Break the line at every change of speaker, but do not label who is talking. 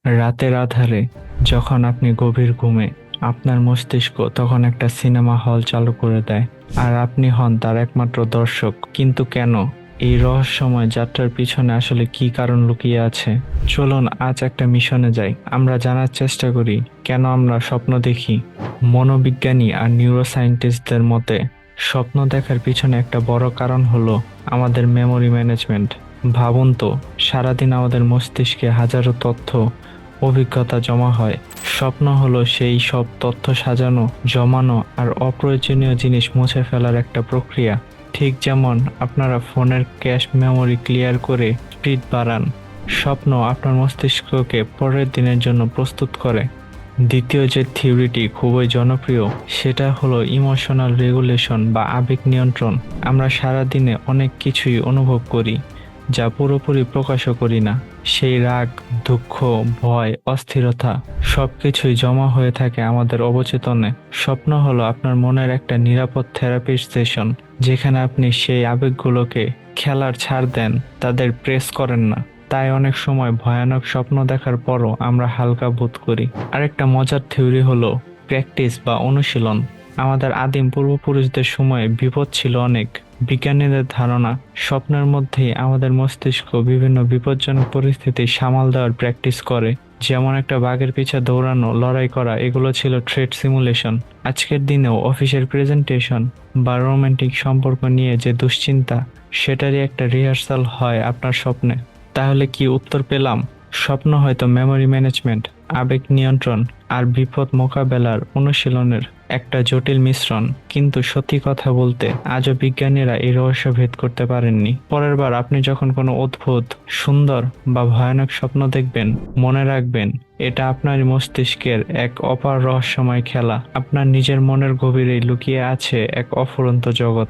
রাতের আঁধারে যখন আপনি গভীর ঘুমে, আপনার মস্তিষ্ক তখন একটা সিনেমা হল চালু করে দেয়, আর আপনি হন তার একমাত্র দর্শক। কিন্তু কেন? এই রহস্যময় যাত্রার পিছনে আসলে কি কারণ লুকিয়ে আছে? চলুন আজ একটা মিশনে যাই। আমরা জানার চেষ্টা করি কেন আমরা স্বপ্ন দেখি। মনোবিজ্ঞানী আর নিউরোসায়েন্টিস্টদের মতে স্বপ্ন দেখার পিছনে একটা বড় কারণ হলো আমাদের মেমোরি ম্যানেজমেন্ট। ভাবুন তো, সারাদিন আমাদের মস্তিষ্কে হাজারো তথ্য, অভিজ্ঞতা জমা হয়। স্বপ্ন হলো সেই সব তথ্য সাজানো, জমানো আর অপ্রয়োজনীয় জিনিস মুছে ফেলার একটা প্রক্রিয়া। ঠিক যেমন আপনারা ফোনের ক্যাশ মেমোরি ক্লিয়ার করে স্পিড বাড়ান, স্বপ্ন আপনার মস্তিষ্ককে পরের দিনের জন্য প্রস্তুত করে। দ্বিতীয় যে থিওরিটি খুবই জনপ্রিয়, সেটা হলো ইমোশনাল রেগুলেশন বা আবেগ নিয়ন্ত্রণ। আমরা সারাদিনে অনেক কিছুই অনুভব করি যা পুরোপুরি প্রকাশও করি না। সেই রাগ, দুঃখ, ভয়, অস্থিরতা সবকিছুই জমা হয়ে থাকে আমাদের অবচেতনে। স্বপ্ন হলো আপনার মনের একটা নিরাপদ থেরাপি সেশন, যেখানে আপনি সেই আবেগগুলোকে খেলার ছাড় দেন, তাদের প্রেস করেন না। তাই অনেক সময় ভয়ানক স্বপ্ন দেখার পরও আমরা হালকা বোধ করি। আরেকটা মজার থিওরি হলো প্র্যাকটিস বা অনুশীলন। আমাদের আদিম পূর্বপুরুষদের সময়ে বিপদ ছিল অনেক। বিজ্ঞানীদের ধারণা, স্বপ্নের মধ্যেই আমাদের মস্তিষ্ক বিভিন্ন বিপজ্জনক পরিস্থিতি সামাল দেওয়ার প্র্যাকটিস করে। যেমন একটা বাঘের পিছে দৌড়ানো, লড়াই করা, এগুলো ছিল থ্রেট সিমুলেশন। আজকের দিনেও অফিসের প্রেজেন্টেশন বা রোমান্টিক সম্পর্ক নিয়ে যে দুশ্চিন্তা, সেটারই একটা রিহার্সাল হয় আপনার স্বপ্নে। তাহলে কি উত্তর পেলাম? স্বপ্ন হয়তো মেমোরি ম্যানেজমেন্ট, আবেগ নিয়ন্ত্রণ আর বিপদ মোকাবেলার অনুশীলনের একটা জটিল মিশ্রণ। কিন্তু সত্যি কথা বলতে, আজও বিজ্ঞানীরা এই রহস্য ভেদ করতে পারেননি। পরের বার আপনি যখন কোনো অদ্ভুত, সুন্দর বা ভয়ানক স্বপ্ন দেখবেন, মনে রাখবেন এটা আপনার মস্তিষ্কের এক অপার রহস্যময় খেলা। আপনার নিজের মনের গভীরেই লুকিয়ে আছে এক অফুরন্ত জগৎ।